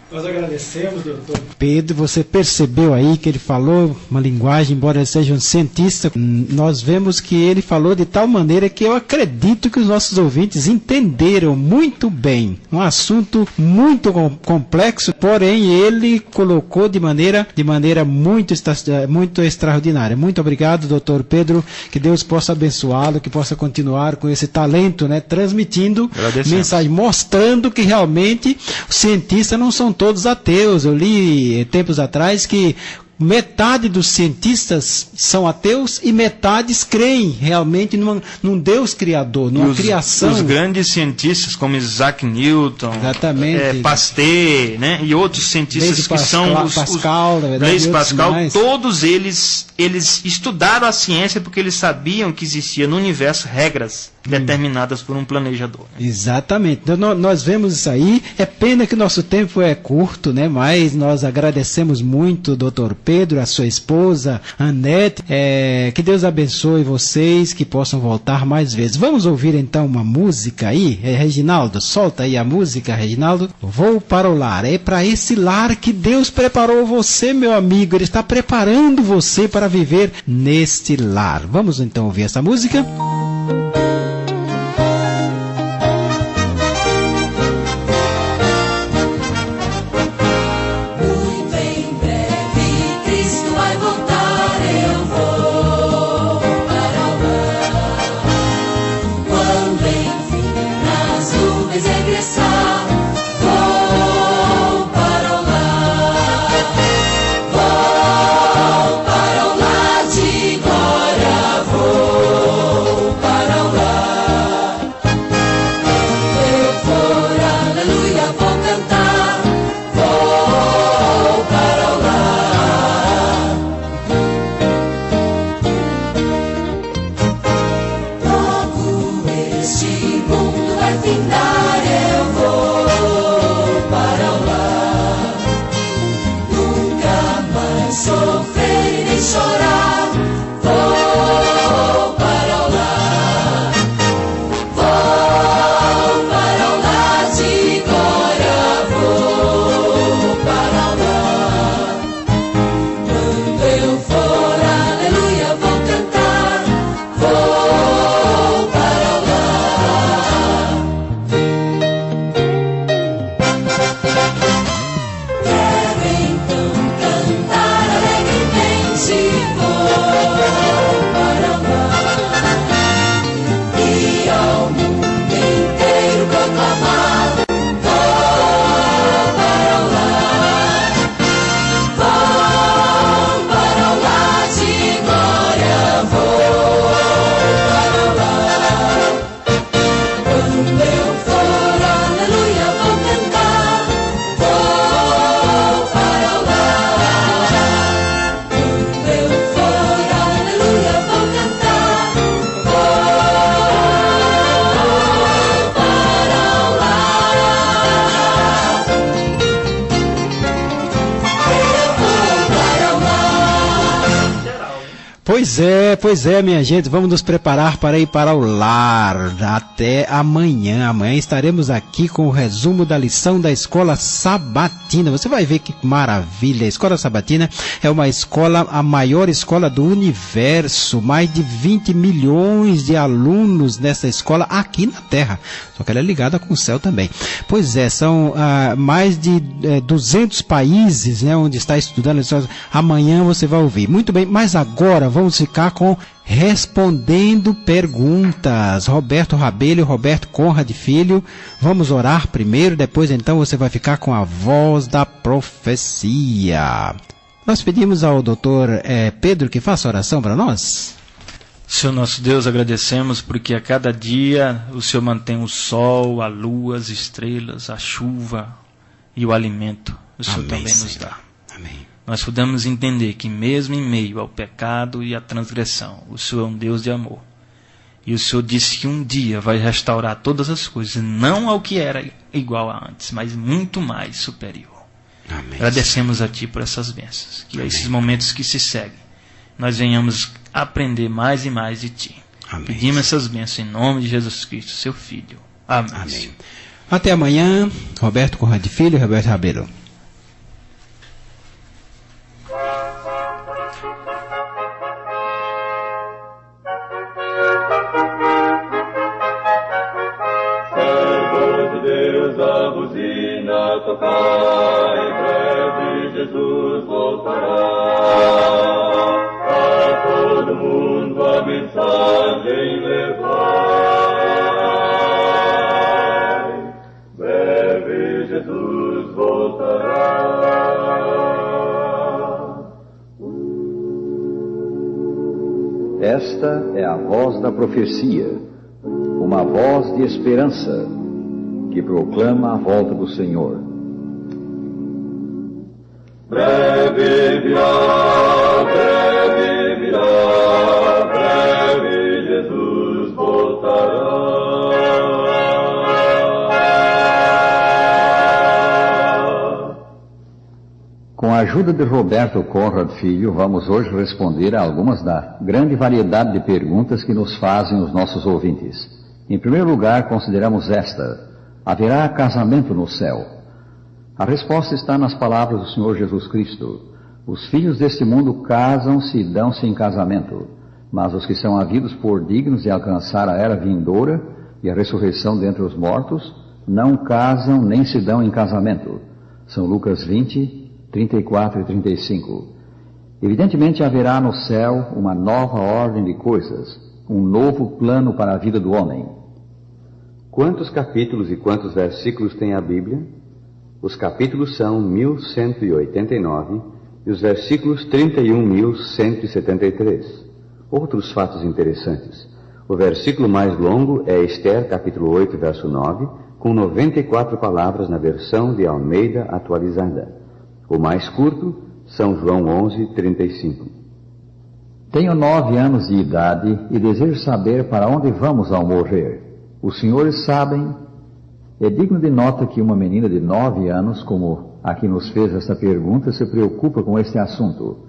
B: Nós agradecemos, doutor Pedro. Você percebeu aí que ele falou uma linguagem, embora ele seja um cientista, nós vemos que ele falou de tal maneira que eu acredito que os nossos ouvintes entenderam muito bem. Um assunto muito complexo, porém ele colocou de maneira muito extraordinária. Muito obrigado, doutor Pedro. Que Deus possa abençoá-lo, que possa continuar com esse talento, né, transmitindo mensagem, mostrando que realmente os cientistas não são todos ateus. Eu li tempos atrás que metade dos cientistas são ateus e metades creem realmente num Deus criador, numa criação.
F: Os grandes cientistas como Isaac Newton, Pasteur, né, e outros cientistas que são os Blaise Pascal, todos eles estudaram a ciência porque eles sabiam que existia no universo regras determinadas por um planejador. Né?
B: Exatamente. Então, nós vemos isso aí. É pena que nosso tempo é curto, né? Mas nós agradecemos muito, doutor Pedro, a sua esposa, Anete. Que Deus abençoe vocês, que possam voltar mais vezes. Vamos ouvir então uma música aí? Reginaldo, solta aí a música, Reginaldo. Vou para o lar. É para esse lar que Deus preparou você, meu amigo. Ele está preparando você para viver neste lar. Vamos então ouvir essa música? Pois é, minha gente, vamos nos preparar para ir para o lar. Até amanhã. Amanhã estaremos aqui com o resumo da lição da Escola Sabatina. Você vai ver que maravilha. A Escola Sabatina é uma escola, a maior escola do universo. Mais de 20 milhões de alunos nessa escola aqui na Terra. Só que ela é ligada com o céu também. Pois é, são mais de 200 países, né, onde está estudando. Amanhã você vai ouvir. Muito bem, mas agora vamos ficar com respondendo perguntas. Roberto Rabelo e Roberto Conrad Filho, vamos orar primeiro, depois então você vai ficar com a voz da profecia. Nós pedimos ao doutor Pedro que faça oração para nós.
F: Senhor nosso Deus, agradecemos porque a cada dia o Senhor mantém o sol, a lua, as estrelas, a chuva e o alimento. O Senhor também nos dá.
B: Amém.
F: Nós podemos entender que mesmo em meio ao pecado e à transgressão, o Senhor é um Deus de amor. E o Senhor disse que um dia vai restaurar todas as coisas, não ao que era igual a antes, mas muito mais superior.
B: Amém.
F: Agradecemos a Ti por essas bênçãos, que a esses momentos que se seguem, nós venhamos aprender mais e mais de Ti.
B: Amém.
F: Pedimos essas bênçãos em nome de Jesus Cristo, Seu Filho. Amém.
B: Amém. Até amanhã, Roberto Conrad Filho e Roberto Rabelo.
C: Tocar, em breve Jesus voltará. A todo mundo a mensagem levai. Breve Jesus voltará.
G: Esta é a voz da profecia, uma voz de esperança que proclama a volta do Senhor.
C: Breve virá, breve Jesus voltará.
G: Com a ajuda de Roberto Conrad Filho, vamos hoje responder a algumas da grande variedade de perguntas que nos fazem os nossos ouvintes. Em primeiro lugar, consideramos esta: haverá casamento no céu? A resposta está nas palavras do Senhor Jesus Cristo. Os filhos deste mundo casam-se e dão-se em casamento, mas os que são havidos por dignos de alcançar a era vindoura e a ressurreição dentre os mortos, não casam nem se dão em casamento. São Lucas 20, 34 e 35. Evidentemente haverá no céu uma nova ordem de coisas, um novo plano para a vida do homem.
H: Quantos capítulos e quantos versículos tem a Bíblia? Os capítulos são 1189 e os versículos 31.173. Outros fatos interessantes. O versículo mais longo é Esther, capítulo 8, verso 9, com 94 palavras na versão de Almeida atualizada. O mais curto, São João 11, 35.
G: Tenho 9 anos de idade e desejo saber para onde vamos ao morrer. Os senhores sabem. É digno de nota que uma menina de 9 anos, como a que nos fez esta pergunta, se preocupa com este assunto.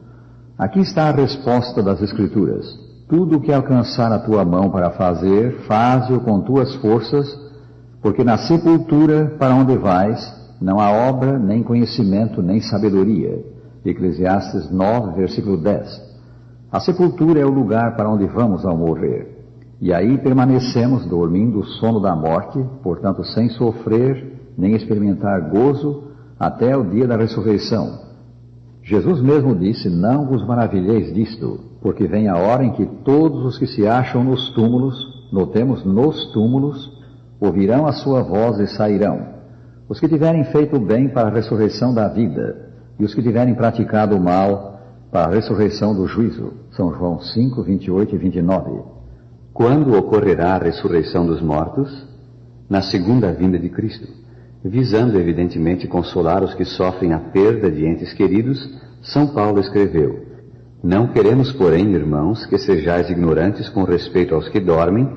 G: Aqui está a resposta das Escrituras. Tudo o que alcançar a tua mão para fazer, faze-o com tuas forças, porque na sepultura, para onde vais, não há obra, nem conhecimento, nem sabedoria. Eclesiastes 9, versículo 10. A sepultura é o lugar para onde vamos ao morrer. E aí permanecemos dormindo o sono da morte, portanto sem sofrer, nem experimentar gozo, até o dia da ressurreição. Jesus mesmo disse: não vos maravilheis disto, porque vem a hora em que todos os que se acham nos túmulos, notemos nos túmulos, ouvirão a sua voz e sairão. Os que tiverem feito o bem para a ressurreição da vida, e os que tiverem praticado o mal para a ressurreição do juízo. São João 5, 28 e 29.
H: Quando ocorrerá a ressurreição dos mortos? Na segunda vinda de Cristo, visando evidentemente consolar os que sofrem a perda de entes queridos, São Paulo escreveu: não queremos, porém, irmãos, que sejais ignorantes com respeito aos que dormem,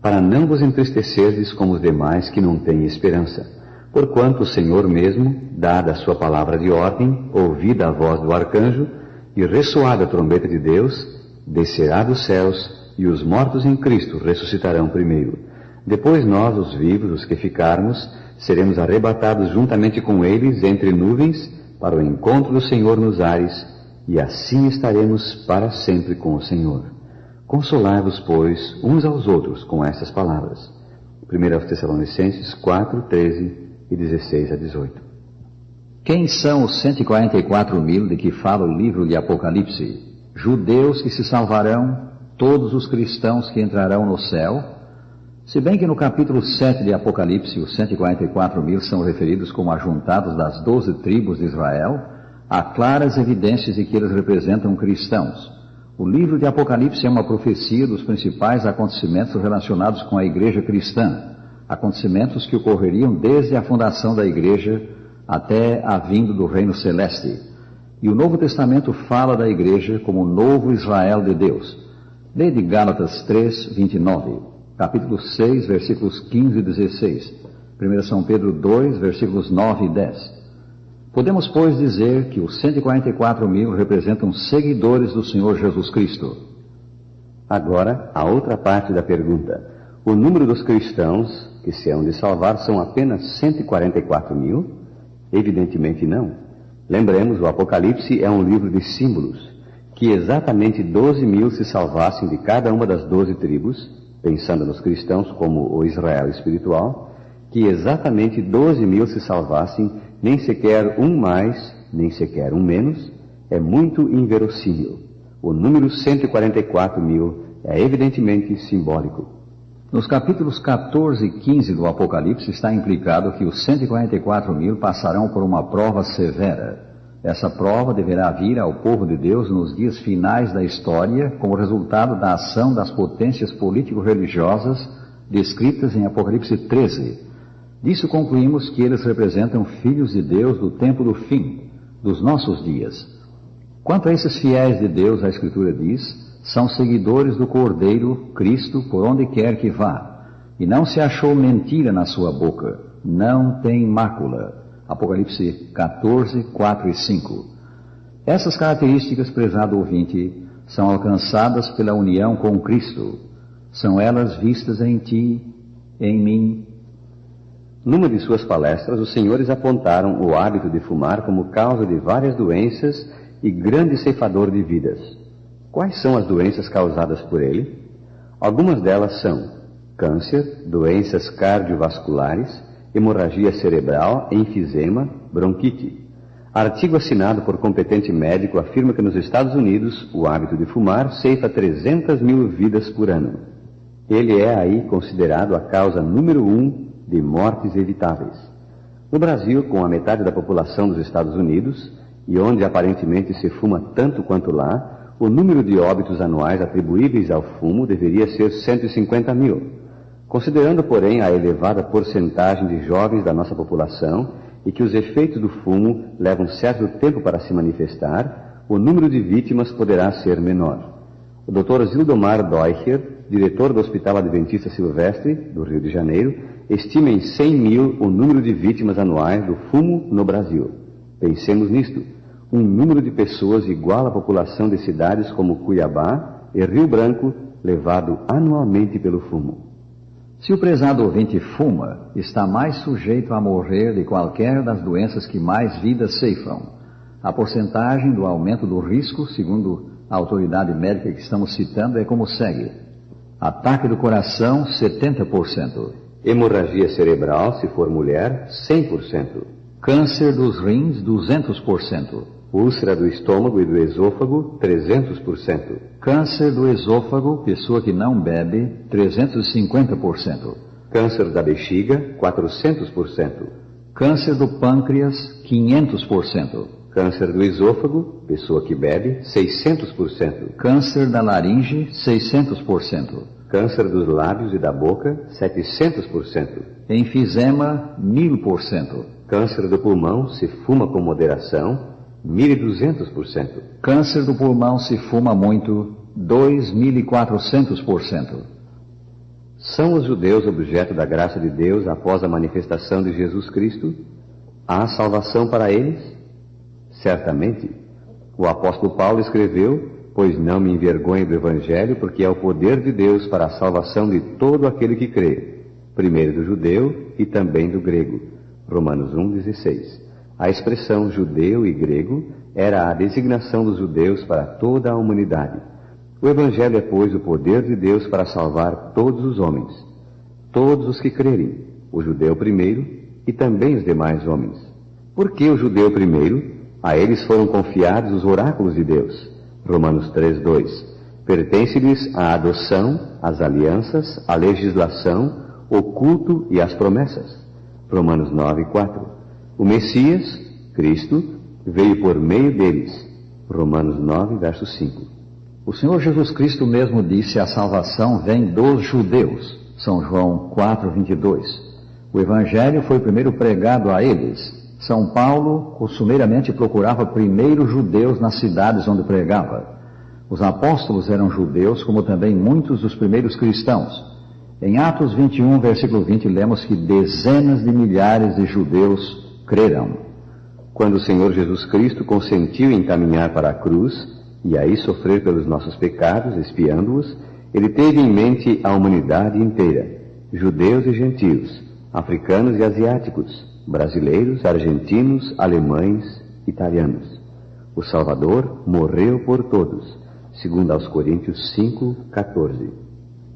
H: para não vos entristecerdes como os demais que não têm esperança. Porquanto o Senhor mesmo, dada a sua palavra de ordem, ouvida a voz do arcanjo, e ressoada a trombeta de Deus, descerá dos céus, e os mortos em Cristo ressuscitarão primeiro. Depois nós, os vivos, os que ficarmos, seremos arrebatados juntamente com eles entre nuvens, para o encontro do Senhor nos ares, e assim estaremos para sempre com o Senhor. Consolai-vos, pois, uns aos outros com estas palavras. 1 Tessalonicenses 4, 13 e 16 a 18.
G: Quem são os 144.000 de que fala o livro de Apocalipse? Judeus que se salvarão todos os cristãos que entrarão no céu, se bem que no capítulo 7 de Apocalipse os 144.000 são referidos como ajuntados das 12 tribos de Israel, há claras evidências de que eles representam cristãos. O livro de Apocalipse é uma profecia dos principais acontecimentos relacionados com a igreja cristã, acontecimentos que ocorreriam desde a fundação da igreja até a vinda do reino celeste. E o Novo Testamento fala da igreja como o novo Israel de Deus. Lê de Gálatas 3, 29, capítulo 6, versículos 15 e 16, 1 São Pedro 2, versículos 9 e 10. Podemos, pois, dizer que os 144.000 representam seguidores do Senhor Jesus Cristo.
H: Agora, a outra parte da pergunta. O número dos cristãos que se hão de salvar são apenas 144.000? Evidentemente não. Lembremos, o Apocalipse é um livro de símbolos. Que exatamente 12.000 se salvassem de cada uma das 12 tribos, pensando nos cristãos como o Israel espiritual, que exatamente 12.000 se salvassem, nem sequer um mais, nem sequer um menos, é muito inverossímil. O número 144.000 é evidentemente simbólico.
G: Nos capítulos 14 e 15 do Apocalipse está implicado que os 144.000 passarão por uma prova severa. Essa prova deverá vir ao povo de Deus nos dias finais da história, como resultado da ação das potências político-religiosas descritas em Apocalipse 13. Disso concluímos que eles representam filhos de Deus do tempo do fim, dos nossos dias. Quanto a esses fiéis de Deus, a Escritura diz, são seguidores do Cordeiro, Cristo, por onde quer que vá. E não se achou mentira na sua boca, não tem mácula. Apocalipse 14, 4 e 5. Essas características, prezado ouvinte, são alcançadas pela união com Cristo. São elas vistas em ti, em mim.
H: Numa de suas palestras, os senhores apontaram o hábito de fumar como causa de várias doenças e grande ceifador de vidas. Quais são as doenças causadas por ele? Algumas delas são câncer, doenças cardiovasculares, hemorragia cerebral, enfisema, bronquite. Artigo assinado por competente médico afirma que nos Estados Unidos o hábito de fumar ceifa 300.000 vidas por ano. Ele é aí considerado a causa número 1 de mortes evitáveis. No Brasil, com a metade da população dos Estados Unidos, e onde aparentemente se fuma tanto quanto lá, o número de óbitos anuais atribuíveis ao fumo deveria ser 150.000. Considerando, porém, a elevada porcentagem de jovens da nossa população e que os efeitos do fumo levam certo tempo para se manifestar, o número de vítimas poderá ser menor. O Dr. Zildomar Deucher, diretor do Hospital Adventista Silvestre, do Rio de Janeiro, estima em 100.000 o número de vítimas anuais do fumo no Brasil. Pensemos nisto. Um número de pessoas igual à população de cidades como Cuiabá e Rio Branco, levado anualmente pelo fumo.
G: Se o prezado ouvinte fuma, está mais sujeito a morrer de qualquer das doenças que mais vidas ceifam. A porcentagem do aumento do risco, segundo a autoridade médica que estamos citando, é como segue. Ataque do coração, 70%.
H: Hemorragia cerebral, se for mulher, 100%.
G: Câncer dos rins, 200%.
H: Úlcera do estômago e do esôfago, 300%.
G: Câncer do esôfago, pessoa que não bebe, 350%.
H: Câncer da bexiga, 400%.
G: Câncer do pâncreas, 500%.
H: Câncer do esôfago, pessoa que bebe, 600%.
G: Câncer da laringe, 600%.
H: Câncer dos lábios e da boca, 700%.
G: Enfisema, 1000%.
H: Câncer do pulmão, se fuma com moderação, 1.200%.
G: Câncer do pulmão, se fuma muito, 2.400%.
H: São os judeus objeto da graça de Deus após a manifestação de Jesus Cristo? Há salvação para eles? Certamente. O apóstolo Paulo escreveu: pois não me envergonho do Evangelho, porque é o poder de Deus para a salvação de todo aquele que crê, primeiro do judeu e também do grego. Romanos 1,16. A expressão judeu e grego era a designação dos judeus para toda a humanidade. O Evangelho é, pois, o poder de Deus para salvar todos os homens, todos os que crerem, o judeu primeiro e também os demais homens. Por que o judeu primeiro? A eles foram confiados os oráculos de Deus. Romanos 3,2. Pertence-lhes a adoção, as alianças, a legislação, o culto e as promessas. Romanos 9:4. O Messias, Cristo, veio por meio deles. Romanos 9, verso 5.
G: O Senhor Jesus Cristo mesmo disse: a salvação vem dos judeus. São João 4:22. O Evangelho foi primeiro pregado a eles. São Paulo costumeiramente procurava primeiro judeus nas cidades onde pregava. Os apóstolos eram judeus, como também muitos dos primeiros cristãos. Em Atos 21, versículo 20, lemos que dezenas de milhares de judeus creram.
H: Quando o Senhor Jesus Cristo consentiu em caminhar para a cruz e aí sofrer pelos nossos pecados, expiando-os, ele teve em mente a humanidade inteira, judeus e gentios, africanos e asiáticos, brasileiros, argentinos, alemães, italianos. O Salvador morreu por todos, segundo aos Coríntios 5:14.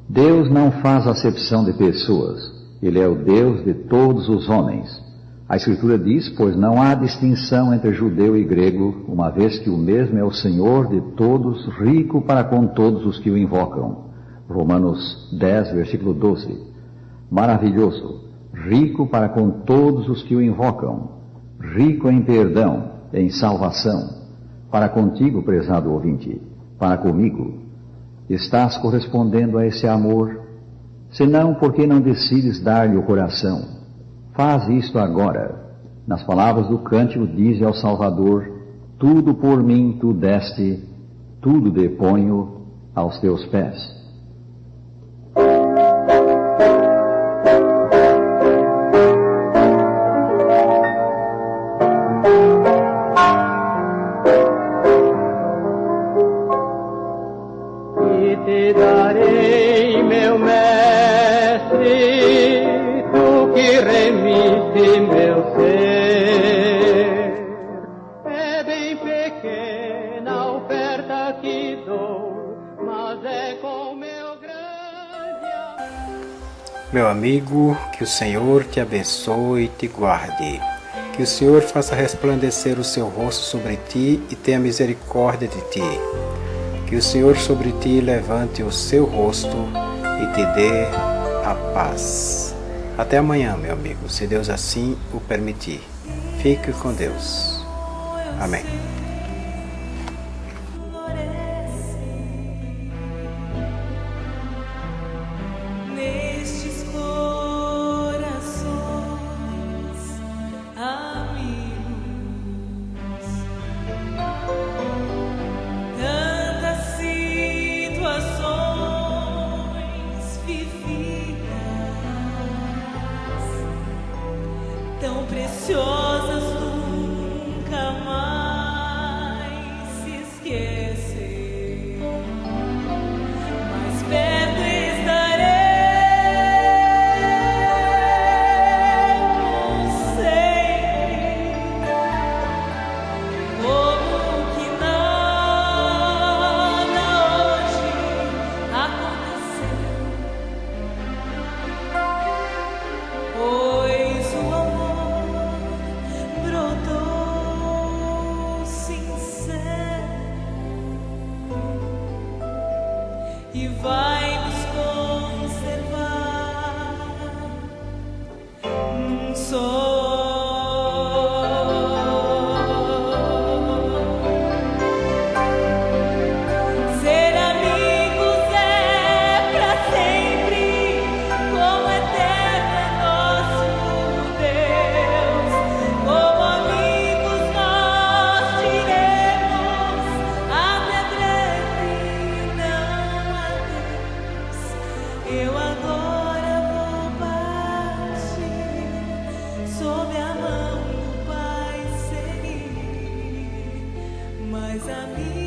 G: Deus não faz acepção de pessoas. Ele é o Deus de todos os homens. A Escritura diz: pois não há distinção entre judeu e grego, uma vez que o mesmo é o Senhor de todos, rico para com todos os que o invocam. Romanos 10, versículo 12. Maravilhoso, rico para com todos os que o invocam, rico em perdão, em salvação. Para contigo, prezado ouvinte, para comigo, estás correspondendo a esse amor? Se não, por que não decides dar-lhe o coração? Faz isto agora. Nas palavras do cântico, dize ao Salvador: tudo por mim tu deste, tudo deponho aos teus pés.
C: E te darei, meu mestre, tu que remiste meu ser. É bem pequena a oferta que dou, mas é com meu grande amor.
B: Meu amigo, que o Senhor te abençoe e te guarde. Que o Senhor faça resplandecer o seu rosto sobre ti e tenha misericórdia de ti. Que o Senhor sobre ti levante o seu rosto e te dê a paz. Até amanhã, meu amigo, se Deus assim o permitir. Fique com Deus. Amém.
D: Nestes corações, amigos, tantas situações vividas, tão preciosas, nunca mais se esquecer. Mais perto estaremos sempre, como que nada hoje aconteceu, pois o amor brotou sincero e vai nos conservar só. Ser amigos é pra sempre, como eterno é nosso Deus. Como amigos nós diremos até breve, não adeus. Eu agora vou partir, sob a mão do Pai seguir, mas amigos